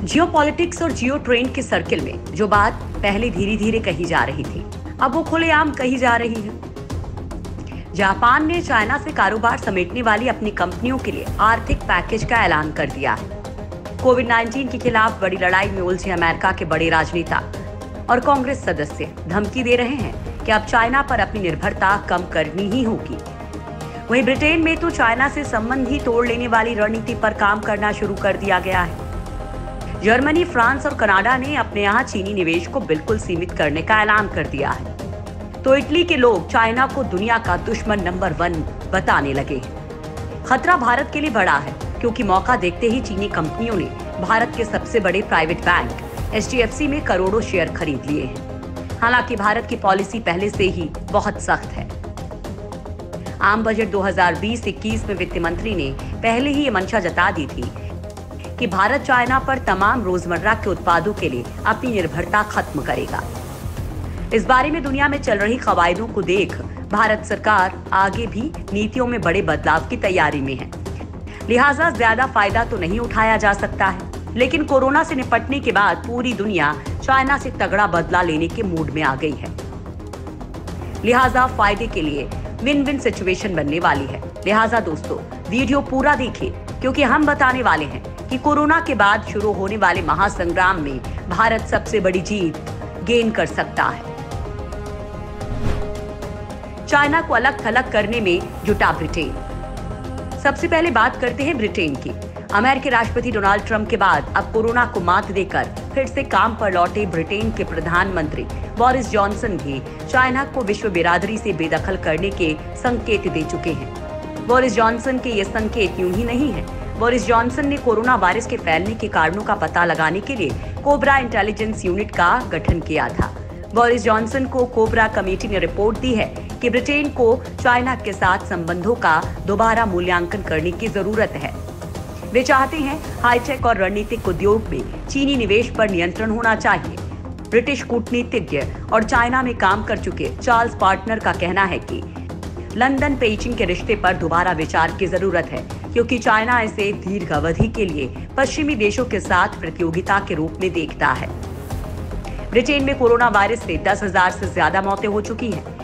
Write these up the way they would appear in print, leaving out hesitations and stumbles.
Geopolitics और जियो trend के circle में जो बात पहले धीरे धीरे कही जा रही थी, अब वो खुलेआम कही जा रही है। जापान ने चाइना से कारोबार समेटने वाली अपनी कंपनियों के लिए आर्थिक पैकेज का ऐलान कर दिया है। कोविड-19 के खिलाफ बड़ी लड़ाई में उलझे अमेरिका के बड़े राजनेता और कांग्रेस सदस्य धमकी दे रहे हैं कि अब चाइना पर अपनी निर्भरता कम करनी ही होगी। वहीं ब्रिटेन में तो चाइना से संबंध ही तोड़ लेने वाली रणनीति पर काम करना शुरू कर दिया गया है। जर्मनी, फ्रांस और कनाडा ने अपने यहाँ चीनी निवेश को बिल्कुल सीमित करने का ऐलान कर दिया है। तो इटली के लोग चाइना को दुनिया का दुश्मन नंबर 1 बताने लगे हैं। खतरा भारत के लिए बड़ा है, क्योंकि मौका देखते ही चीनी कंपनियों ने भारत के सबसे बड़े प्राइवेट बैंक HDFC में करोड़ों शेयर खरीद लिए हैं। हालांकि भारत की पॉलिसी पहले से ही बहुत सख्त है। आम बजट 2020-21 में वित्त मंत्री ने पहले ही ये मंशा जता दी थी कि भारत चाइना पर तमाम रोजमर्रा के उत्पादों के लिए अपनी निर्भरता खत्म करेगा। इस बारे में दुनिया में चल रही कवायदों को देख भारत सरकार आगे भी नीतियों में बड़े बदलाव की तैयारी में है। लिहाजा ज्यादा फायदा तो नहीं उठाया जा सकता है, लेकिन कोरोना से निपटने के बाद पूरी दुनिया चाइना से तगड़ा बदला लेने के मूड में आ गई है। लिहाजा फायदे के लिए विन विन सिचुएशन बनने वाली है। लिहाजा दोस्तों, वीडियो पूरा देखिए, क्योंकि हम बताने वाले हैं कि कोरोना के बाद शुरू होने वाले महासंग्राम में भारत सबसे बड़ी जीत गेन कर सकता है। चाइना को अलग थलग करने में जुटा ब्रिटेन। सबसे पहले बात करते हैं ब्रिटेन की। अमेरिकी राष्ट्रपति डोनाल्ड ट्रंप के बाद अब कोरोना को मात देकर फिर से काम पर लौटे ब्रिटेन के प्रधानमंत्री बोरिस जॉनसन भी चाइना को विश्व बिरादरी से बेदखल करने के संकेत दे चुके हैं। बोरिस जॉनसन के ये संकेत यूं ही नहीं है। बोरिस जॉनसन ने कोरोना वायरस के फैलने के कारणों का पता लगाने के लिए कोबरा इंटेलिजेंस यूनिट का गठन किया था। बोरिस जॉनसन को कोबरा कमेटी ने रिपोर्ट दी है कि ब्रिटेन को चाइना के साथ संबंधों का दोबारा मूल्यांकन करने की जरूरत है। वे चाहते हैं हाईटेक और रणनीतिक उद्योग में चीनी निवेश पर नियंत्रण होना चाहिए। ब्रिटिश कूटनीतिज्ञ और चाइना में काम कर चुके चार्ल्स पार्टनर का कहना है कि लंदन पेइचिंग के रिश्ते पर दोबारा विचार की जरूरत है, क्योंकि चाइना इसे दीर्घ अवधि के लिए पश्चिमी देशों के साथ प्रतियोगिता के रूप में देखता है। ब्रिटेन में कोरोना वायरस से 10,000 से ज्यादा मौतें हो चुकी हैं।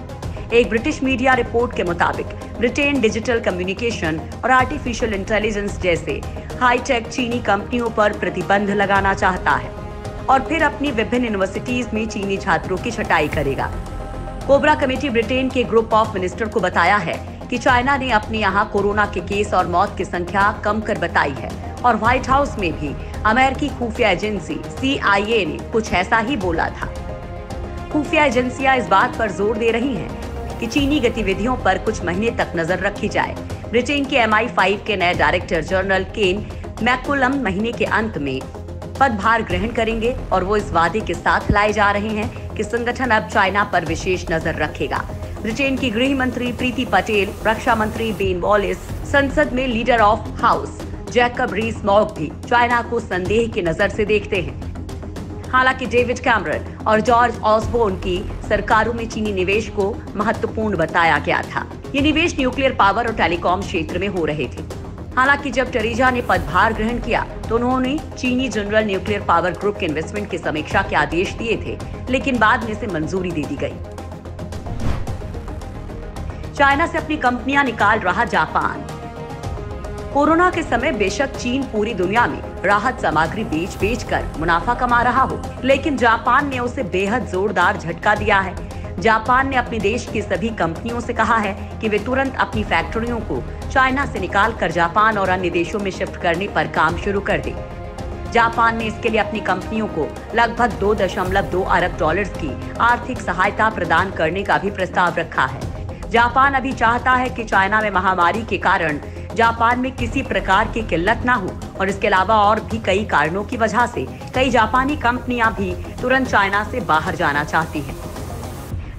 एक ब्रिटिश मीडिया रिपोर्ट के मुताबिक ब्रिटेन डिजिटल कम्युनिकेशन और आर्टिफिशियल इंटेलिजेंस जैसे हाईटेक चीनी कंपनियों पर प्रतिबंध लगाना चाहता है और फिर अपनी विभिन्न यूनिवर्सिटीज में चीनी छात्रों की छटाई करेगा। कोबरा कमेटी ब्रिटेन के ग्रुप ऑफ मिनिस्टर को बताया है कि चाइना ने अपने यहाँ कोरोना के केस और मौत की संख्या कम कर बताई है और व्हाइट हाउस में भी अमेरिकी खुफिया एजेंसी CIA ने कुछ ऐसा ही बोला था। खुफिया एजेंसियां इस बात पर जोर दे रही हैं कि चीनी गतिविधियों पर कुछ महीने तक नजर रखी जाए। ब्रिटेन के MI5 के नए डायरेक्टर जनरल केन मैकुलम महीने के अंत में पदभार ग्रहण करेंगे और वो इस वादे के साथ लाए जा रहे हैं कि संगठन अब चाइना पर विशेष नजर रखेगा। ब्रिटेन की गृह मंत्री प्रीति पटेल, रक्षा मंत्री बेन वॉलिस, संसद में लीडर ऑफ हाउस जैकब रीस-मॉग भी चाइना को संदेह की नजर से देखते हैं। हालांकि डेविड कैमरन और जॉर्ज ऑसबोर्न की सरकारों में चीनी निवेश को महत्वपूर्ण बताया गया था। ये निवेश न्यूक्लियर पावर और टेलीकॉम क्षेत्र में हो रहे थे। हालांकि जब टरीजा ने पदभार ग्रहण किया तो उन्होंने चीनी जनरल न्यूक्लियर पावर ग्रुप के इन्वेस्टमेंट की समीक्षा के आदेश दिए थे, लेकिन बाद में इसे मंजूरी दे दी गई। चाइना से अपनी कंपनियां निकाल रहा जापान। कोरोना के समय बेशक चीन पूरी दुनिया में राहत सामग्री बेच कर मुनाफा कमा रहा हो, लेकिन जापान ने उसे बेहद जोरदार झटका दिया है। जापान ने अपने देश की सभी कंपनियों से कहा है कि वे तुरंत अपनी फैक्ट्रियों को चाइना से निकालकर जापान और अन्य देशों में शिफ्ट करने पर काम शुरू कर दे। जापान ने इसके लिए अपनी कंपनियों को लगभग $2.2 अरब की आर्थिक सहायता प्रदान करने का भी प्रस्ताव रखा है। जापान अभी चाहता है कि चाइना में महामारी के कारण जापान में किसी प्रकार की किल्लत ना हो और इसके अलावा और भी कई कारणों की वजह से कई जापानी कंपनियां भी तुरंत चाइना से बाहर जाना चाहती हैं।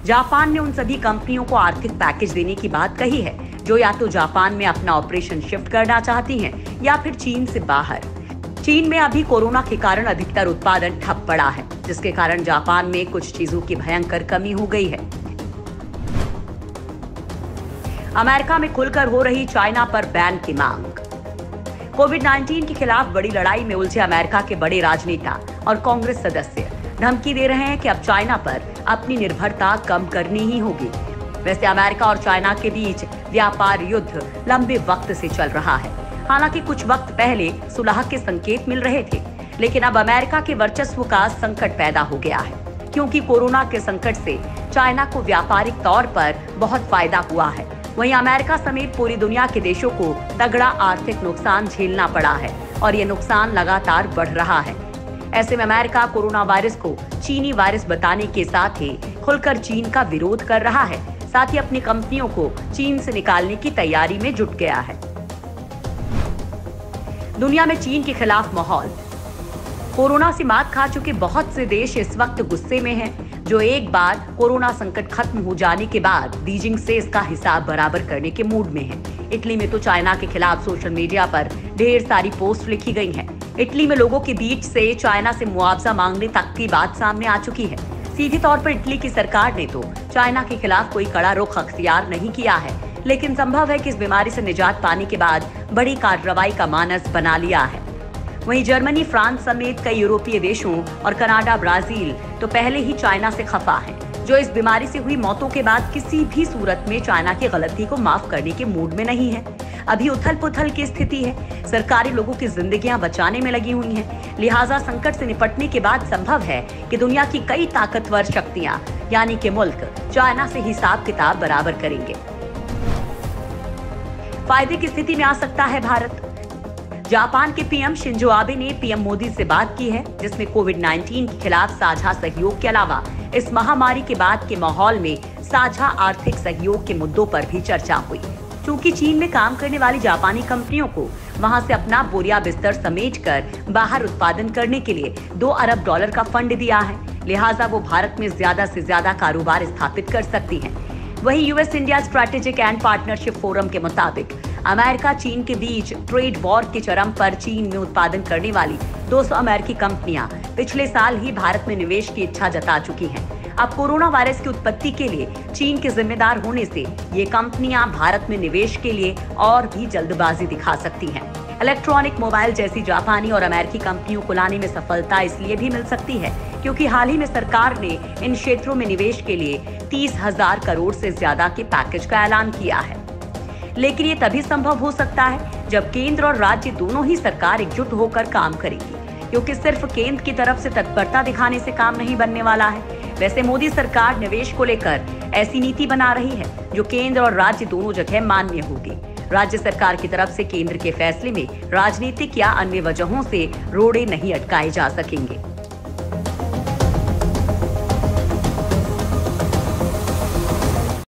जापान ने उन सभी कंपनियों को आर्थिक पैकेज देने की बात कही है जो या तो जापान में अपना ऑपरेशन शिफ्ट करना चाहती हैं या फिर चीन से बाहर। चीन में अभी कोरोना के कारण अधिकतर उत्पादन ठप पड़ा है, जिसके कारण जापान में कुछ चीजों की भयंकर कमी हो गई है। अमेरिका में खुलकर हो रही चाइना पर बैन की मांग। कोविड-19 के खिलाफ बड़ी लड़ाई में उलझे अमेरिका के बड़े राजनेता और कांग्रेस सदस्य धमकी दे रहे हैं कि अब चाइना पर अपनी निर्भरता कम करनी ही होगी। वैसे अमेरिका और चाइना के बीच व्यापार युद्ध लंबे वक्त से चल रहा है। हालांकि कुछ वक्त पहले सुलह के संकेत मिल रहे थे, लेकिन अब अमेरिका के वर्चस्व का संकट पैदा हो गया है, क्योंकि कोरोना के संकट से चाइना को व्यापारिक तौर पर बहुत फायदा हुआ है। वहीं अमेरिका समेत पूरी दुनिया के देशों को तगड़ा आर्थिक नुकसान झेलना पड़ा है और ये नुकसान लगातार बढ़ रहा है। ऐसे में अमेरिका कोरोना वायरस को चीनी वायरस बताने के साथ ही खुलकर चीन का विरोध कर रहा है, साथ ही अपनी कंपनियों को चीन से निकालने की तैयारी में जुट गया है। दुनिया में चीन के खिलाफ माहौल। कोरोना से मात खा चुके बहुत से देश इस वक्त गुस्से में हैं, जो एक बार कोरोना संकट खत्म हो जाने के बाद बीजिंग से इसका हिसाब बराबर करने के मूड में हैं। इटली में तो चाइना के खिलाफ सोशल मीडिया पर ढेर सारी पोस्ट लिखी गई हैं। इटली में लोगों के बीच से चाइना से मुआवजा मांगने तक की बात सामने आ चुकी है। सीधे तौर पर इटली की सरकार ने तो चाइना के खिलाफ कोई कड़ा रुख अख्तियार नहीं किया है, लेकिन संभव है कि इस बीमारी से निजात पाने के बाद बड़ी कार्रवाई का मानस बना लिया है। वहीं जर्मनी, फ्रांस समेत कई यूरोपीय देशों और कनाडा, ब्राजील तो पहले ही चाइना से खफा हैं, जो इस बीमारी से हुई मौतों के बाद किसी भी सूरत में चाइना की गलती को माफ करने के मूड में नहीं है। अभी उथल पुथल की स्थिति है, सरकारें लोगों की जिंदगियां बचाने में लगी हुई हैं। लिहाजा संकट से निपटने के बाद संभव है कि दुनिया की कई ताकतवर शक्तियां यानी कि मुल्क चाइना से हिसाब किताब बराबर करेंगे। फायदे की स्थिति में आ सकता है भारत। जापान के पीएम शिंजो आबे ने पीएम मोदी से बात की है, जिसमें कोविड-19 के खिलाफ साझा सहयोग के अलावा इस महामारी के बाद के माहौल में साझा आर्थिक सहयोग के मुद्दों पर भी चर्चा हुई। चूंकि चीन में काम करने वाली जापानी कंपनियों को वहां से अपना बोरिया बिस्तर समेटकर बाहर उत्पादन करने के लिए $2 अरब का फंड दिया है, लिहाजा वो भारत में ज्यादा से ज्यादा कारोबार स्थापित कर सकती हैं। वहीं US India strategic and partnership forum के मुताबिक अमेरिका चीन के बीच ट्रेड वॉर के चरम पर चीन में उत्पादन करने वाली 200 अमेरिकी कंपनियां पिछले साल ही भारत में निवेश की इच्छा जता चुकी हैं। अब कोरोना वायरस की उत्पत्ति के लिए चीन के जिम्मेदार होने से ये कंपनियां भारत में निवेश के लिए और भी जल्दबाजी दिखा सकती हैं। इलेक्ट्रॉनिक मोबाइल जैसी जापानी और अमेरिकी कंपनियों को लाने में सफलता इसलिए भी मिल सकती है क्योंकि हाल ही में सरकार ने इन क्षेत्रों में निवेश के लिए 30,000 करोड़ से ज्यादा के पैकेज का ऐलान किया है। लेकिन ये तभी संभव हो सकता है जब केंद्र और राज्य दोनों ही सरकार एकजुट होकर काम करेगी, क्योंकि सिर्फ केंद्र की तरफ से तत्परता दिखाने से काम नहीं बनने वाला है। वैसे मोदी सरकार निवेश को लेकर ऐसी नीति बना रही है जो केंद्र और राज्य दोनों जगह मान्य होगी। राज्य सरकार की तरफ से केंद्र के फैसले में राजनीतिक या अन्य वजहों से रोड़े नहीं अटकाए जा सकेंगे।